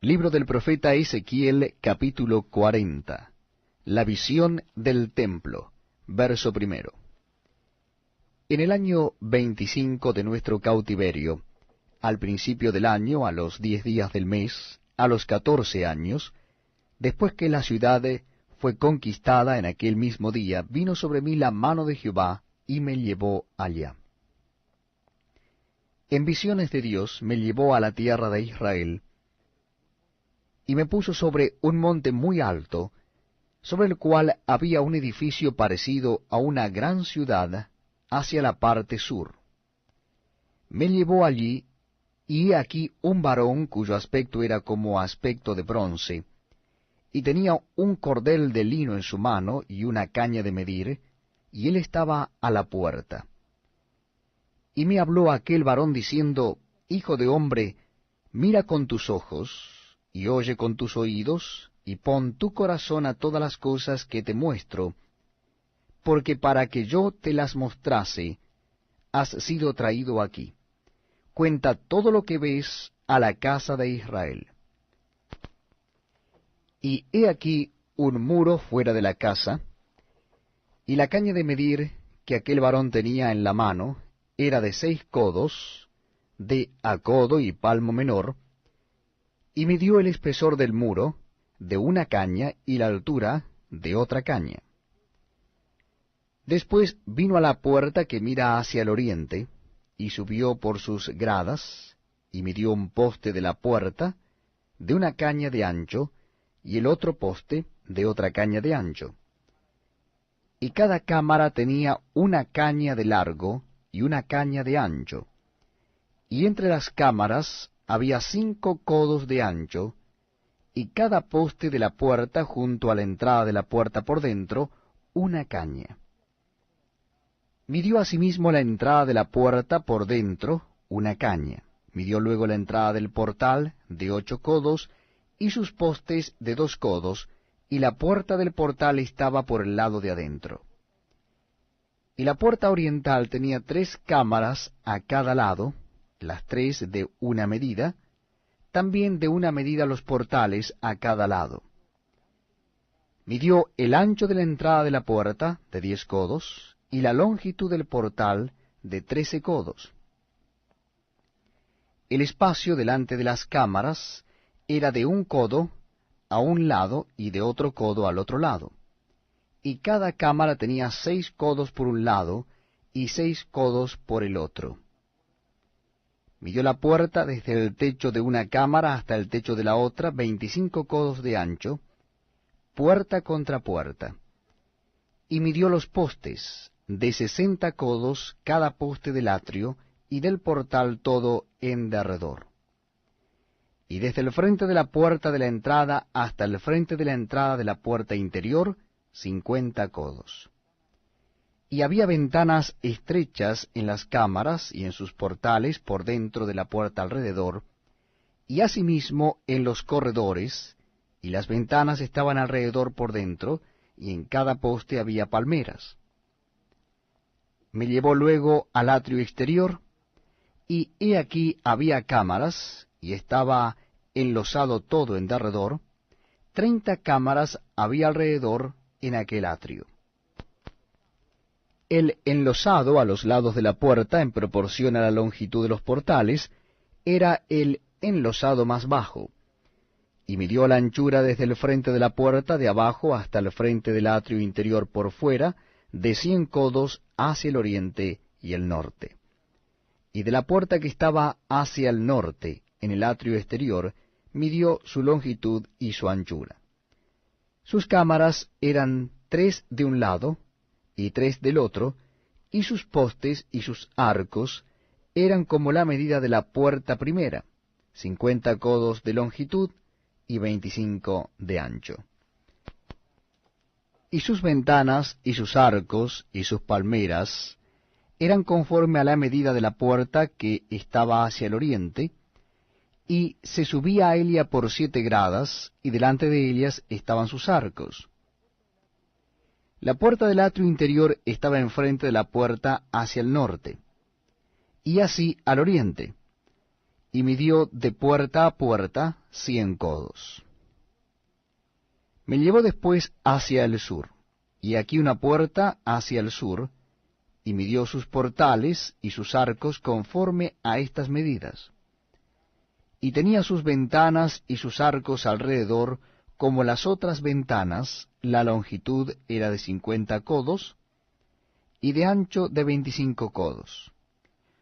Libro del profeta Ezequiel, capítulo 40. La visión del templo. Verso primero. En el año 25 de nuestro cautiverio, al principio del año, a los 10 días del mes, a los 14 años, después que la ciudad fue conquistada en aquel mismo día, vino sobre mí la mano de Jehová, y me llevó allá. En visiones de Dios me llevó a la tierra de Israel, y me puso sobre un monte muy alto, sobre el cual había un edificio parecido a una gran ciudad, hacia la parte sur. Me llevó allí, y he aquí un varón cuyo aspecto era como aspecto de bronce, y tenía un cordel de lino en su mano y una caña de medir, y él estaba a la puerta. Y me habló aquel varón diciendo, Hijo de hombre, mira con tus ojos, y oye con tus oídos, y pon tu corazón a todas las cosas que te muestro, porque para que yo te las mostrase, has sido traído aquí. Cuenta todo lo que ves a la casa de Israel. Y he aquí un muro fuera de la casa, y la caña de medir que aquel varón tenía en la mano era de 6 codos, de a codo y palmo menor, y midió el espesor del muro de una caña y la altura de otra caña. Después vino a la puerta que mira hacia el oriente, y subió por sus gradas, y midió un poste de la puerta de una caña de ancho, y el otro poste de otra caña de ancho. Y cada cámara tenía una caña de largo y una caña de ancho, y entre las cámaras había 5 codos de ancho, y cada poste de la puerta junto a la entrada de la puerta por dentro, una caña. Midió asimismo la entrada de la puerta por dentro, una caña. Midió luego la entrada del portal de 8 codos, y sus postes de 2 codos, y la puerta del portal estaba por el lado de adentro. Y la puerta oriental tenía 3 cámaras a cada lado, las 3 de una medida, también de una medida los portales a cada lado. Midió el ancho de la entrada de la puerta de 10 codos, y la longitud del portal de 13 codos. El espacio delante de las cámaras era de 1 codo a un lado y de otro codo al otro lado, y cada cámara tenía 6 codos por un lado y 6 codos por el otro. Midió la puerta desde el techo de una cámara hasta el techo de la otra, 25 codos de ancho, puerta contra puerta. Y midió los postes, de 60 codos cada poste del atrio, y del portal todo en derredor. Y desde el frente de la puerta de la entrada hasta el frente de la entrada de la puerta interior, 50 codos. Y había ventanas estrechas en las cámaras y en sus portales por dentro de la puerta alrededor, y asimismo en los corredores, y las ventanas estaban alrededor por dentro, y en cada poste había palmeras. Me llevó luego al atrio exterior, y he aquí había cámaras, y estaba enlosado todo en derredor, 30 cámaras había alrededor en aquel atrio. El enlosado a los lados de la puerta, en proporción a la longitud de los portales, era el enlosado más bajo, y midió la anchura desde el frente de la puerta de abajo hasta el frente del atrio interior por fuera, de 100 codos hacia el oriente y el norte. Y de la puerta que estaba hacia el norte, en el atrio exterior, midió su longitud y su anchura. Sus cámaras eran 3 de un lado y 3 del otro, y sus postes y sus arcos eran como la medida de la puerta primera, 50 codos de longitud y 25 de ancho. Y sus ventanas y sus arcos y sus palmeras eran conforme a la medida de la puerta que estaba hacia el oriente, y se subía a ella por 7 gradas, y delante de ellas estaban sus arcos. La puerta del atrio interior estaba enfrente de la puerta hacia el norte, y así al oriente, y midió de puerta a puerta 100 codos. Me llevó después hacia el sur, y aquí una puerta hacia el sur, y midió sus portales y sus arcos conforme a estas medidas. Y tenía sus ventanas y sus arcos alrededor, como las otras ventanas, la longitud era de 50 codos, y de ancho de 25 codos.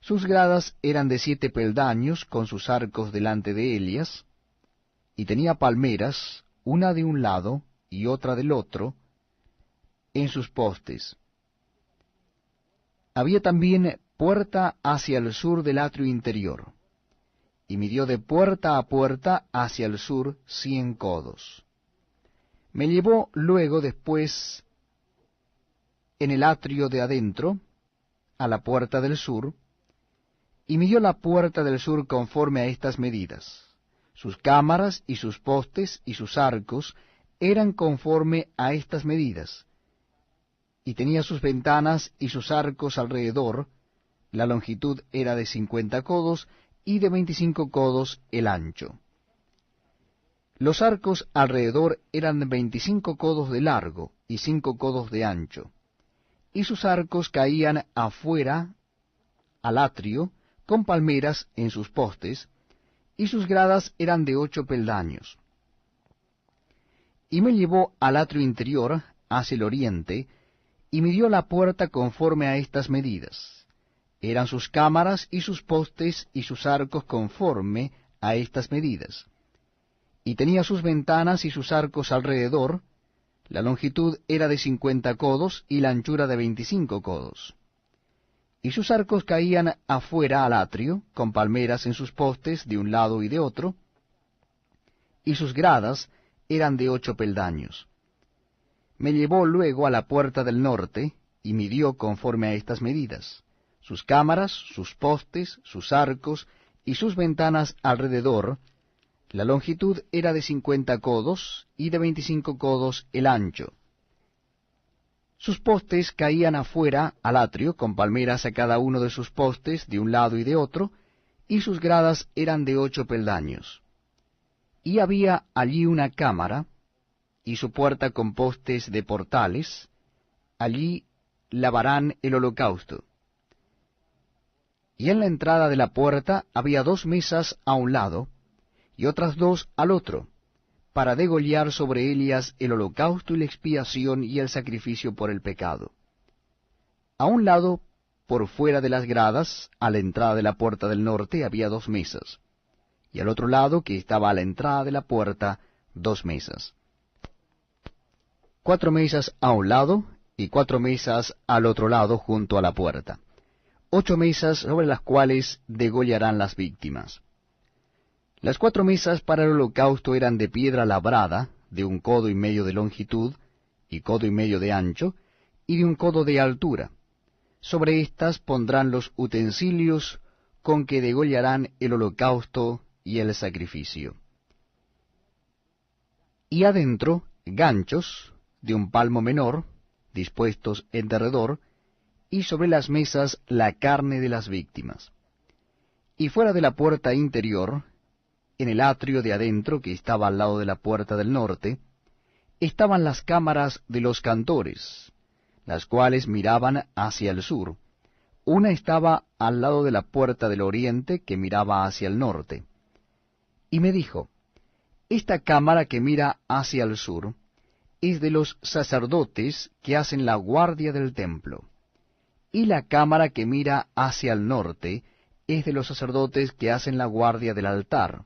Sus gradas eran de 7 peldaños, con sus arcos delante de ellas, y tenía palmeras, una de un lado y otra del otro, en sus postes. Había también puerta hacia el sur del atrio interior, y midió de puerta a puerta hacia el sur 100 codos. Me llevó luego después en el atrio de adentro, a la puerta del sur, y midió la puerta del sur conforme a estas medidas. Sus cámaras y sus postes y sus arcos eran conforme a estas medidas, y tenía sus ventanas y sus arcos alrededor, la longitud era de 50 codos, y de 25 codos el ancho. Los arcos alrededor eran de 25 codos de largo y 5 codos de ancho, y sus arcos caían afuera al atrio, con palmeras en sus postes, y sus gradas eran de 8 peldaños. Y me llevó al atrio interior, hacia el oriente, y midió la puerta conforme a estas medidas. Eran sus cámaras y sus postes y sus arcos conforme a estas medidas. Y tenía sus ventanas y sus arcos alrededor, la longitud era de 50 codos y la anchura de 25 codos. Y sus arcos caían afuera al atrio, con palmeras en sus postes de un lado y de otro, y sus gradas eran de 8 peldaños. Me llevó luego a la puerta del norte, y midió conforme a estas medidas. Sus cámaras, sus postes, sus arcos, y sus ventanas alrededor, la longitud era de 50 codos, y de 25 codos el ancho. Sus postes caían afuera al atrio, con palmeras a cada uno de sus postes, de un lado y de otro, y sus gradas eran de 8 peldaños. Y había allí una cámara, y su puerta con postes de portales, allí lavarán el holocausto. Y en la entrada de la puerta había 2 mesas a un lado, y otras 2 al otro, para degollar sobre ellas el holocausto y la expiación y el sacrificio por el pecado. A un lado, por fuera de las gradas, a la entrada de la puerta del norte, había 2 mesas, y al otro lado, que estaba a la entrada de la puerta, 2 mesas. 4 mesas a un lado, y 4 mesas al otro lado junto a la puerta. 8 mesas sobre las cuales degollarán las víctimas. Las 4 mesas para el holocausto eran de piedra labrada, de 1 codo y medio de longitud, y codo y medio de ancho, y de 1 codo de altura. Sobre éstas pondrán los utensilios con que degollarán el holocausto y el sacrificio. Y adentro, ganchos de 1 palmo menor, dispuestos en derredor, y sobre las mesas la carne de las víctimas. Y fuera de la puerta interior, en el atrio de adentro, que estaba al lado de la puerta del norte, estaban las cámaras de los cantores, las cuales miraban hacia el sur. Una estaba al lado de la puerta del oriente, que miraba hacia el norte. Y me dijo, esta cámara que mira hacia el sur es de los sacerdotes que hacen la guardia del templo, y la cámara que mira hacia el norte es de los sacerdotes que hacen la guardia del altar.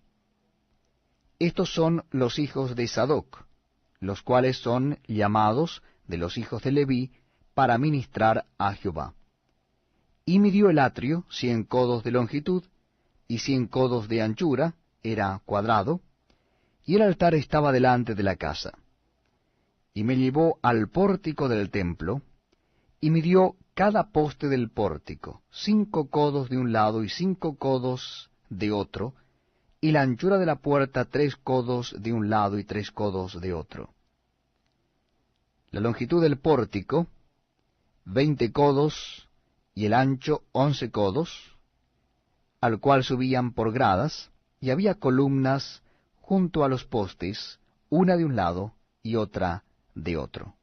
Estos son los hijos de Sadoc, los cuales son llamados de los hijos de Leví para ministrar a Jehová. Y midió el atrio 100 codos de longitud y 100 codos de anchura, era cuadrado, y el altar estaba delante de la casa. Y me llevó al pórtico del templo, y midió cada poste del pórtico, 5 codos de un lado y 5 codos de otro, y la anchura de la puerta 3 codos de un lado y 3 codos de otro. La longitud del pórtico, 20 codos, y el ancho 11 codos, al cual subían por gradas, y había columnas junto a los postes, una de un lado y otra de otro.